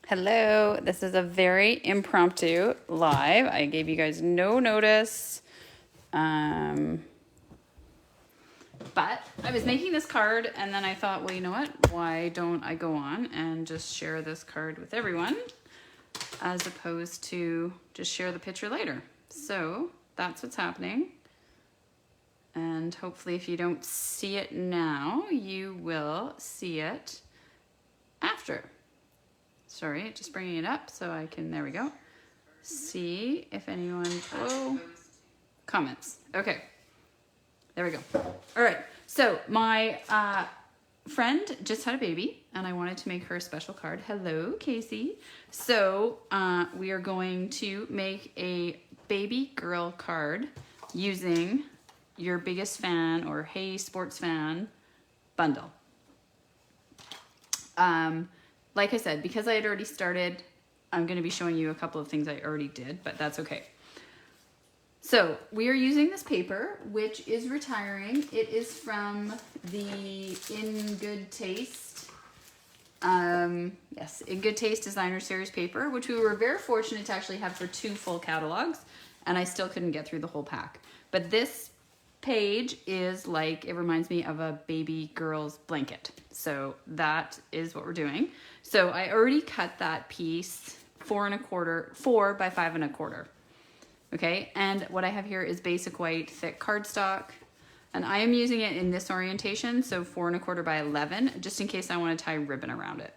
Hello, this is a very impromptu live. I gave you guys no notice. But I was making this card and then I thought, well, you know what? Why don't I go on and just share this card with everyone as opposed to just share the picture later. So that's what's happening. And hopefully if you don't see it now, you will see it after. Sorry, just bringing it up so I can, there we go. See if anyone, comments. Okay, there we go. All right, so my friend just had a baby and I wanted to make her a special card. Hello, Casey. So we are going to make a baby girl card using your biggest fan or Hey Sports Fan bundle. Like I said, because I had already started, I'm going to be showing you a couple of things I already did, but that's okay. So we are using this paper, which is retiring. It is from the In Good Taste, yes, In Good Taste Designer Series paper, which we were very fortunate to actually have for 2 full catalogs, and I still couldn't get through the whole pack. But this page is like, it reminds me of a baby girl's blanket. So that is what we're doing. So I already cut that piece 4 by 5 1/4. Okay, and what I have here is basic white thick cardstock, and I am using it in this orientation, so 4 1/4 by 11, just in case I want to tie ribbon around it.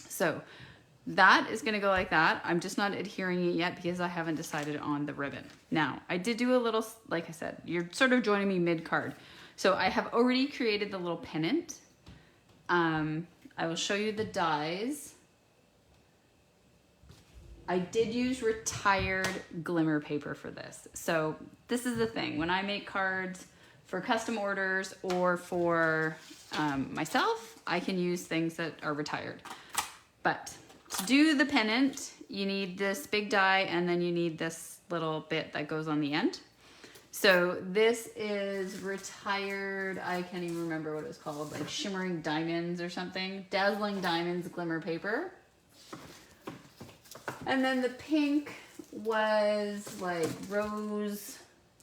So that is going to go like that. I'm just not adhering it yet because I haven't decided on the ribbon. Now, I did do a little, like I said, you're sort of joining me mid-card. So I have already created the little pennant. I will show you the dies. I did use retired glimmer paper for this. So this is the thing. When I make cards for custom orders or for myself, I can use things that are retired. But to do the pennant, you need this big die and then you need this little bit that goes on the end. So this is retired, I can't even remember what it was called, like Shimmering Diamonds or something. Dazzling Diamonds glimmer paper. And then the pink was like Rose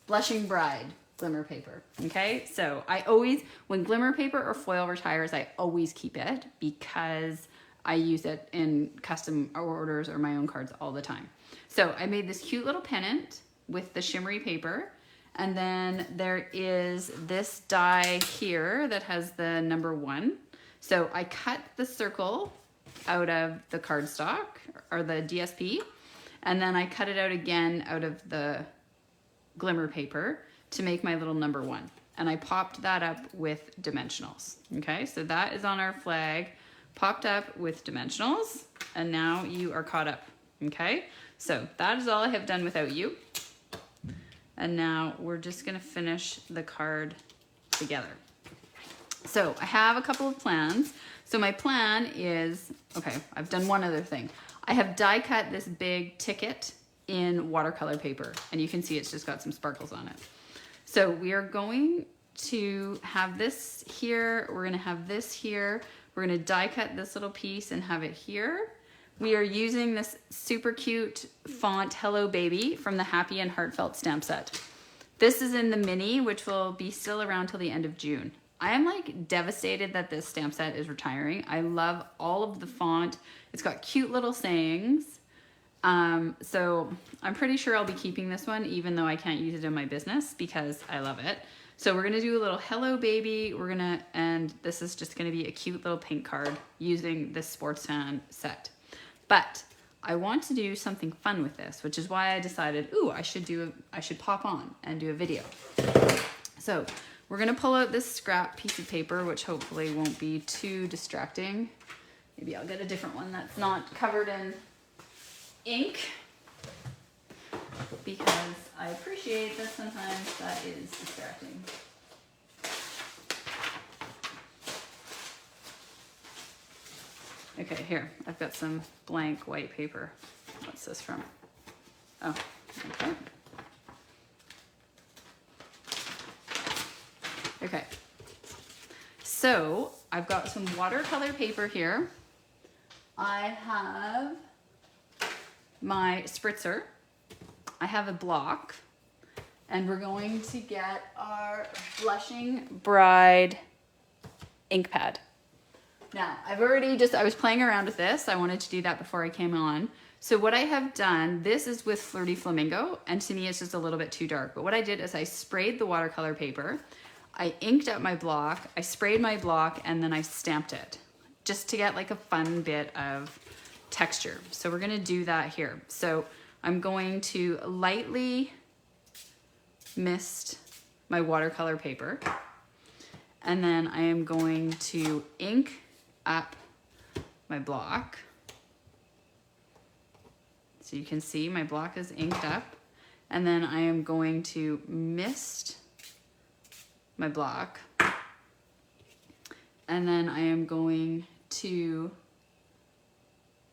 Blushing Bride glimmer paper. Okay, so I always, when glimmer paper or foil retires, I always keep it because I use it in custom orders or my own cards all the time. So I made this cute little pennant with the shimmery paper. And then there is this die here that has the number 1. So I cut the circle out of the cardstock or the DSP. And then I cut it out again out of the glimmer paper to make my little number 1. And I popped that up with dimensionals. Okay, so that is on our flag, popped up with dimensionals. And now you are caught up. Okay, so that is all I have done without you. And now we're just gonna finish the card together. So I have a couple of plans. So my plan is, okay, I've done one other thing. I have die cut this big ticket in watercolor paper, and you can see it's just got some sparkles on it. So we are going to have this here, we're gonna have this here, we're gonna die cut this little piece and have it here. We are using this super cute font Hello Baby from the Happy and Heartfelt stamp set. This is in the mini, which will be still around till the end of June. I am like devastated that this stamp set is retiring. I love all of the font. It's got cute little sayings. So I'm pretty sure I'll be keeping this one even though I can't use it in my business because I love it. So we're gonna do a little Hello Baby. And this is just gonna be a cute little pink card using this Sports Fan set. But I want to do something fun with this, which is why I decided, ooh, I should pop on and do a video. So we're gonna pull out this scrap piece of paper, which hopefully won't be too distracting. Maybe I'll get a different one that's not covered in ink because I appreciate that sometimes that is distracting. Okay, here, I've got some blank white paper. What's this from? Oh, okay. Okay, so I've got some watercolor paper here I have my spritzer. I have a block, and we're going to get our Blushing Bride ink pad. Now, I was playing around with this. I wanted to do that before I came on. So what I have done, this is with Flirty Flamingo, and to me it's just a little bit too dark. But what I did is I sprayed the watercolor paper, I inked up my block, I sprayed my block, and then I stamped it, just to get like a fun bit of texture. So we're gonna do that here. So I'm going to lightly mist my watercolor paper, and then I am going to ink up my block. So you can see my block is inked up, and then I am going to mist my block, and then I am going to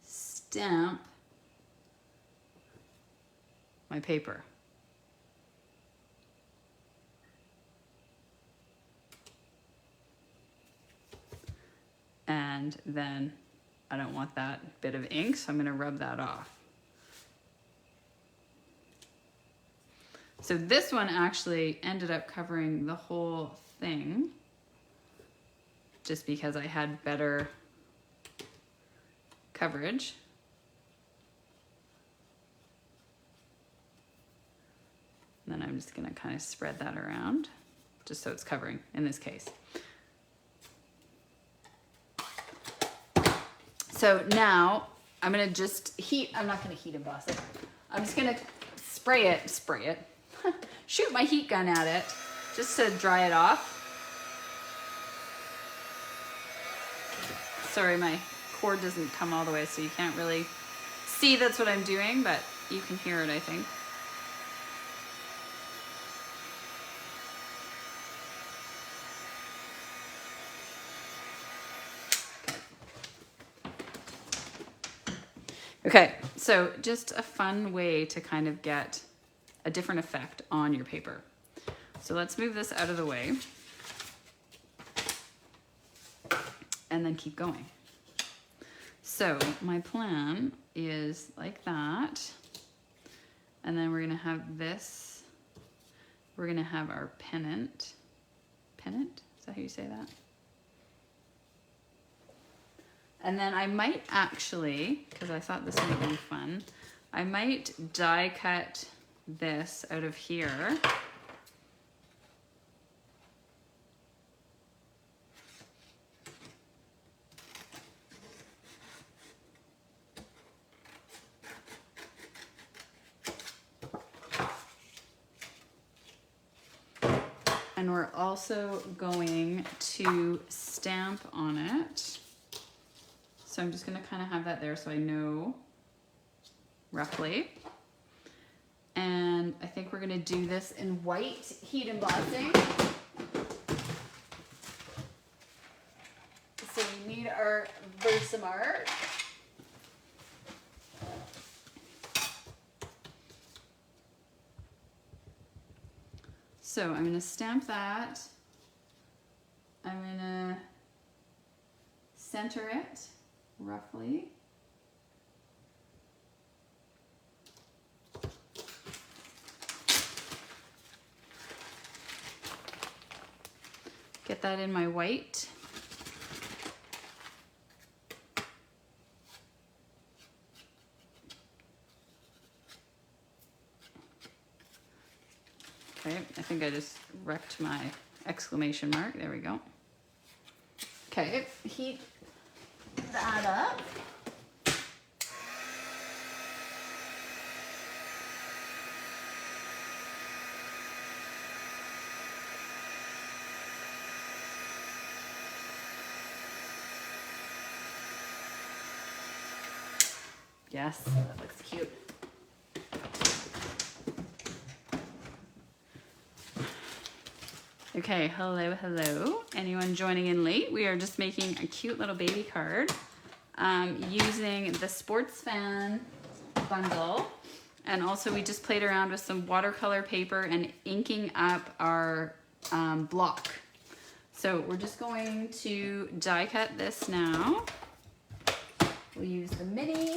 stamp my paper. And then I don't want that bit of ink, so I'm going to rub that off. So this one actually ended up covering the whole thing, just because I had better coverage. And then I'm just going to kind of spread that around, just so it's covering in this case. So now I'm gonna just I'm not gonna heat emboss it. I'm just gonna spray it, shoot my heat gun at it, just to dry it off. Sorry, my cord doesn't come all the way, so you can't really see that's what I'm doing, but you can hear it, I think. Okay, so just a fun way to kind of get a different effect on your paper. So let's move this out of the way and then keep going. So my plan is like that, and then we're gonna have this, we're gonna have our pennant, is that how you say that? And then I might actually, because I thought this might be fun, I might die cut this out of here. And we're also going to stamp on it. So I'm just gonna kind of have that there so I know roughly. And I think we're gonna do this in white heat embossing. So we need our Versamark. So I'm gonna stamp that. I'm gonna center it roughly. Get that in my white. Okay, I think I just wrecked my exclamation mark. There we go. Okay, heat that up. Yes, that looks cute. Okay, hello, hello. Anyone joining in late? We are just making a cute little baby card using the Sports Fan bundle. And also we just played around with some watercolor paper and inking up our block. So we're just going to die cut this now. we'll use the mini,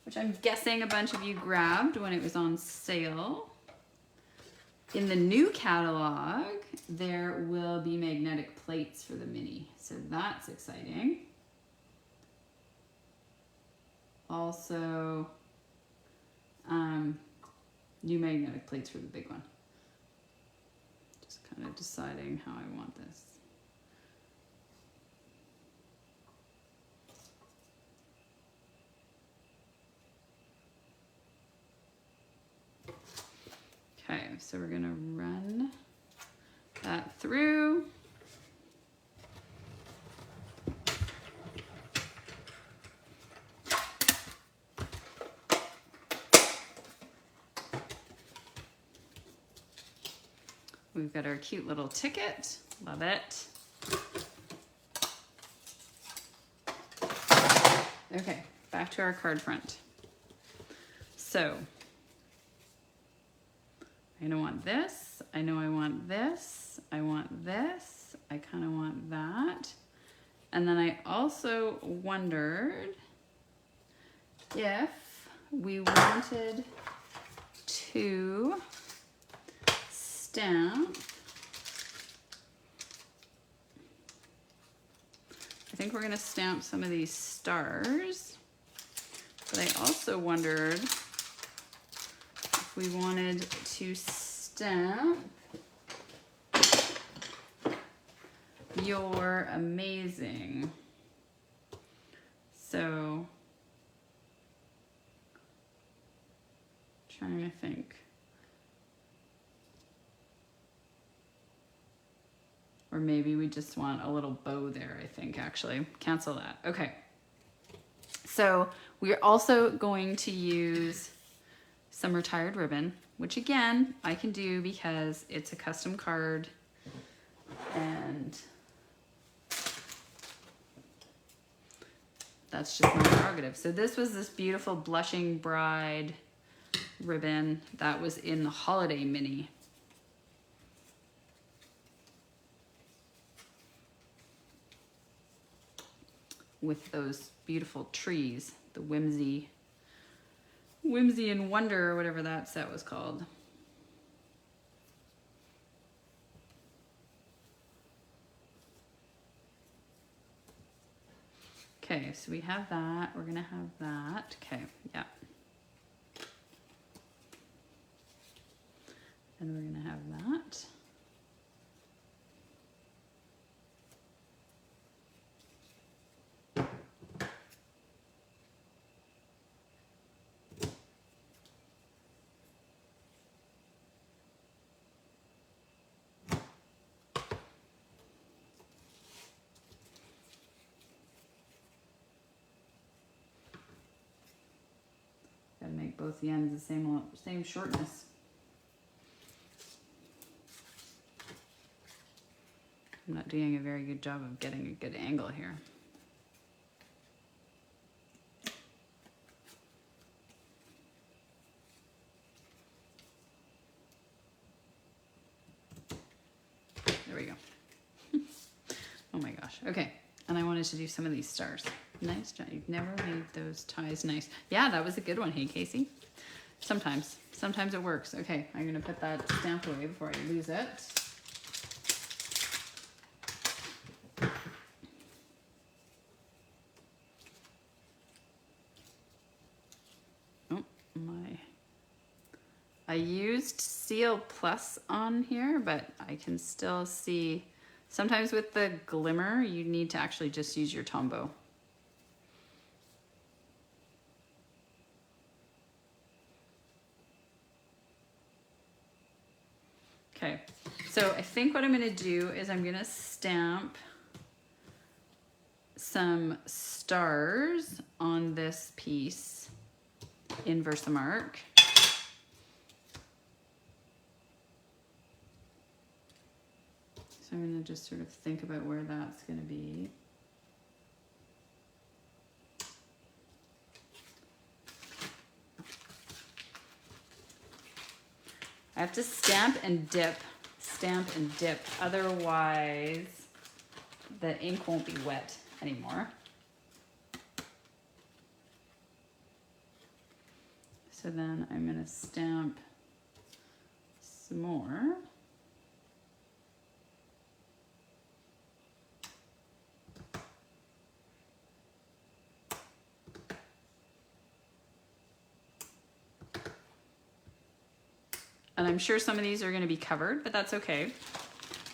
which I'm guessing a bunch of you grabbed when it was on sale. In the new catalog, there will be magnetic plates for the mini, so that's exciting. Also, new magnetic plates for the big one. Just kind of deciding how I want this. Okay, so we're gonna run that through. We've got our cute little ticket, love it. Okay, back to our card front. So, I know I want this, I know I want this, I want this, I kind of want that. And then I also wondered if we wanted to stamp, I think we're going to stamp some of these stars, but I also wondered if we wanted to stamp You're Amazing. So, trying to think. Or maybe we just want a little bow there, I think, actually. Cancel that. Okay. So we're also going to use some retired ribbon, which again, I can do because it's a custom card and that's just my prerogative. So this was this beautiful Blushing Bride ribbon that was in the Holiday Mini. With those beautiful trees, the Whimsy and Wonder, or whatever that set was called. Okay, so we have that. We're gonna have that. Okay, yeah. And we're gonna have that. Gotta make both the ends the same shortness. I'm not doing a very good job of getting a good angle here. There we go. Oh my gosh. Okay. And I wanted to do some of these stars. Nice job. You've never made those ties nice. Yeah, that was a good one. Hey, Casey. Sometimes it works. Okay, I'm gonna put that stamp away before I lose it. Oh my. I used Seal Plus on here, but I can still see, sometimes with the glimmer, you need to actually just use your Tombow. Okay, so I think what I'm gonna do is I'm gonna stamp some stars on this piece in Versamark. So I'm gonna just sort of think about where that's gonna be. I have to stamp and dip, otherwise the ink won't be wet anymore. So then I'm gonna stamp some more. And I'm sure some of these are gonna be covered, but that's okay.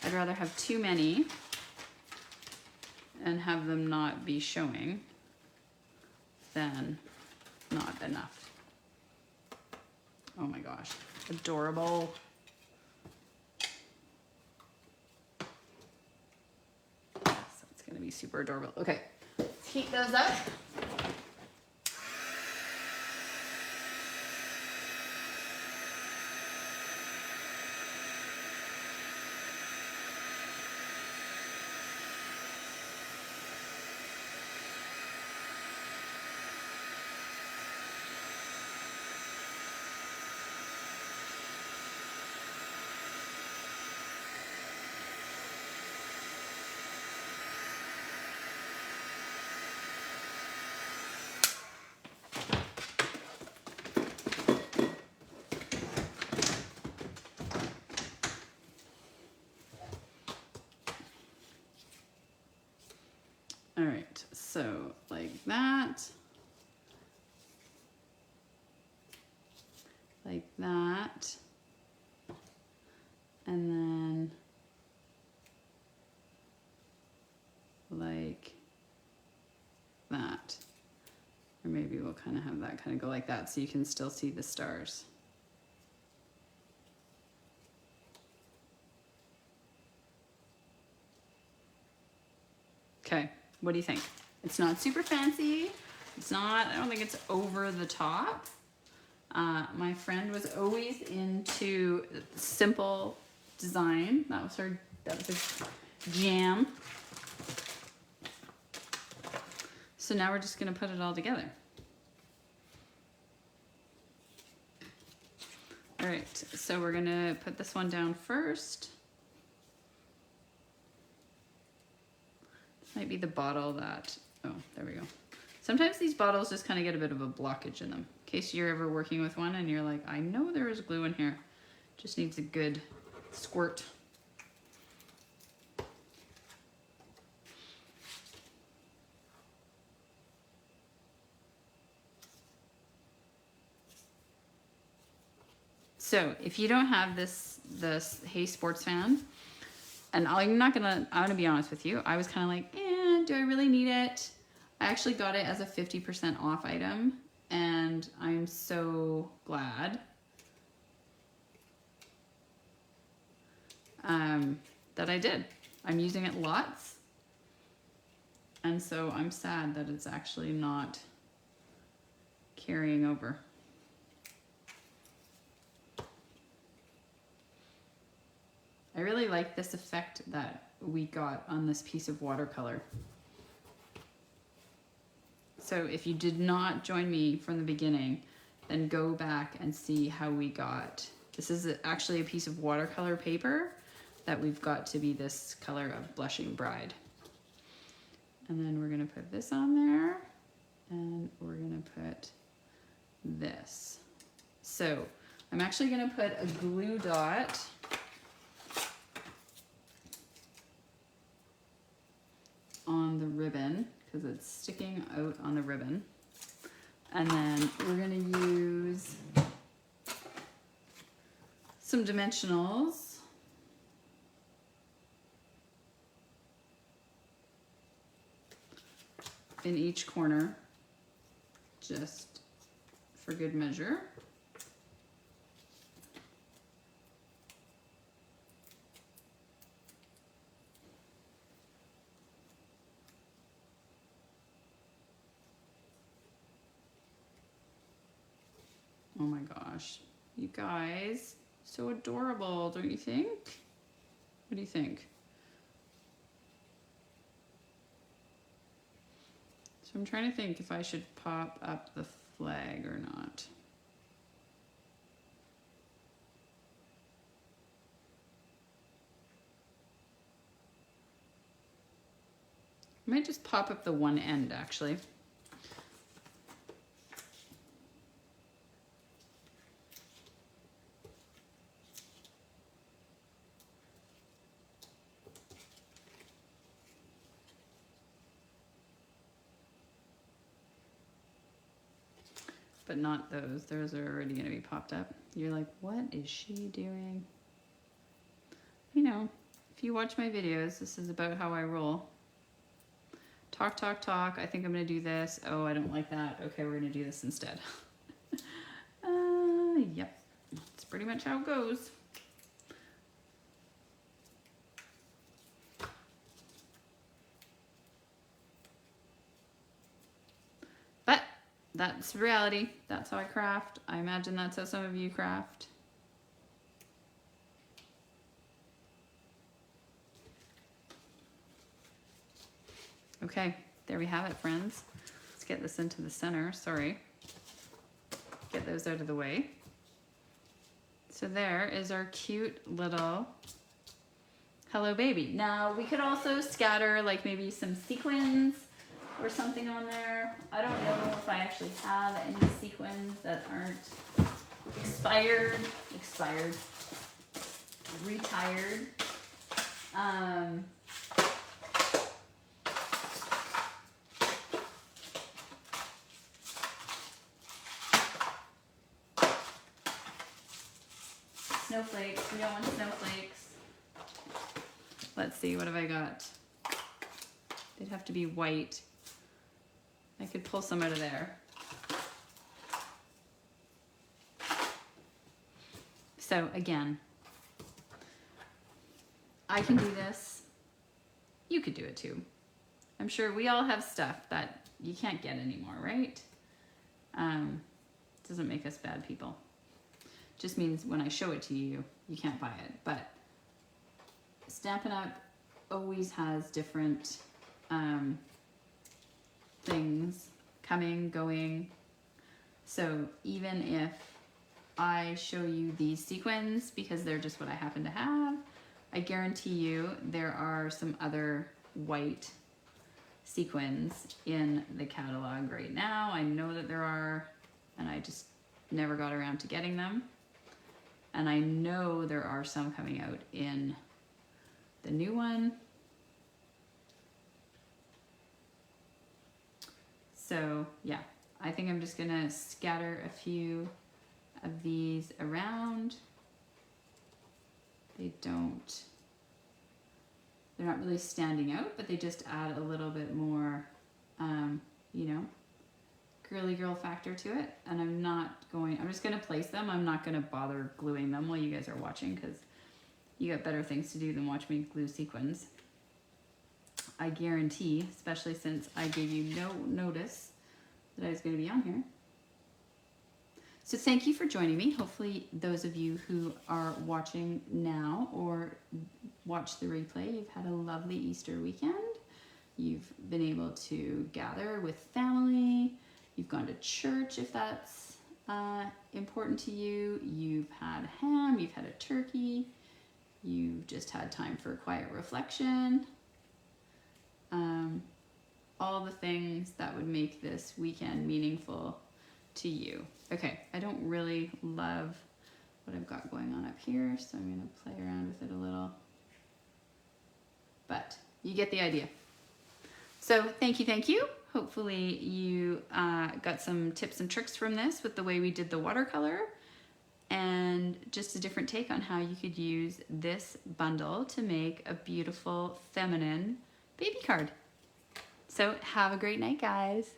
I'd rather have too many and have them not be showing than not enough. Oh my gosh, adorable. So it's gonna be super adorable. Okay, let's heat those up. All right, so like that, and then like that. Or maybe we'll kind of have that kind of go like that so you can still see the stars. Okay, what do you think? It's not super fancy. It's not, I don't think it's over the top. My friend was always into simple design. That was her jam. So now we're just gonna put it all together. All right, so we're gonna put this one down first. Might be the bottle that, oh, there we go. Sometimes these bottles just kind of get a bit of a blockage in them. In case you're ever working with one and you're like, I know there is glue in here. Just needs a good squirt. So if you don't have this Hey Sports Fan, and I'm gonna be honest with you, I was kind of like, do I really need it? I actually got it as a 50% off item, and I'm so glad that I did. I'm using it lots, and so I'm sad that it's actually not carrying over. I really like this effect that we got on this piece of watercolor. So if you did not join me from the beginning, then go back and see how we got. This is actually a piece of watercolor paper that we've got to be this color of Blushing Bride. And then we're gonna put this on there, and we're gonna put this. So I'm actually gonna put a glue dot on the ribbon because it's sticking out on the ribbon. And then we're gonna use some dimensionals. In each corner, just for good measure. Oh my gosh, you guys, so adorable, don't you think? What do you think? So I'm trying to think if I should pop up the flag or not. I might just pop up the one end actually. but not those. Those are already gonna be popped up. You're like, what is she doing? You know, if you watch my videos, this is about how I roll. Talk, talk, talk. I think I'm gonna do this. Oh, I don't like that. Okay, we're gonna do this instead. Yep, that's pretty much how it goes. But that's reality. That's how I craft. I imagine that's how some of you craft. Okay, there we have it, friends. Let's get this into the center. Sorry. Get those out of the way. So there is our cute little Hello Baby. Now we could also scatter like maybe some sequins or something on there. I don't know if I actually have any sequins that aren't retired. Snowflakes, we don't want snowflakes. Let's see, what have I got? They'd have to be white. I could pull some out of there. So again, I can do this. You could do it too. I'm sure we all have stuff that you can't get anymore, right? Doesn't make us bad people. Just means when I show it to you, you can't buy it. But Stampin' Up always has different things coming, going. So even if I show you these sequins because they're just what I happen to have, I guarantee you there are some other white sequins in the catalog right now. I know that there are, and I just never got around to getting them. And I know there are some coming out in the new one. So yeah, I think I'm just gonna scatter a few of these around. They're not really standing out, but they just add a little bit more, you know, girly girl factor to it. And I'm just gonna place them. I'm not gonna bother gluing them while you guys are watching because you got better things to do than watch me glue sequins. I guarantee, especially since I gave you no notice that I was gonna be on here. So thank you for joining me. Hopefully those of you who are watching now or watch the replay, you've had a lovely Easter weekend. You've been able to gather with family. You've gone to church if that's important to you. You've had ham, you've had a turkey. You've just had time for quiet reflection. All the things that would make this weekend meaningful to you. Okay, I don't really love what I've got going on up here, so I'm gonna play around with it a little. But you get the idea. So thank you. Hopefully you got some tips and tricks from this with the way we did the watercolor and just a different take on how you could use this bundle to make a beautiful feminine baby card. So have a great night, guys.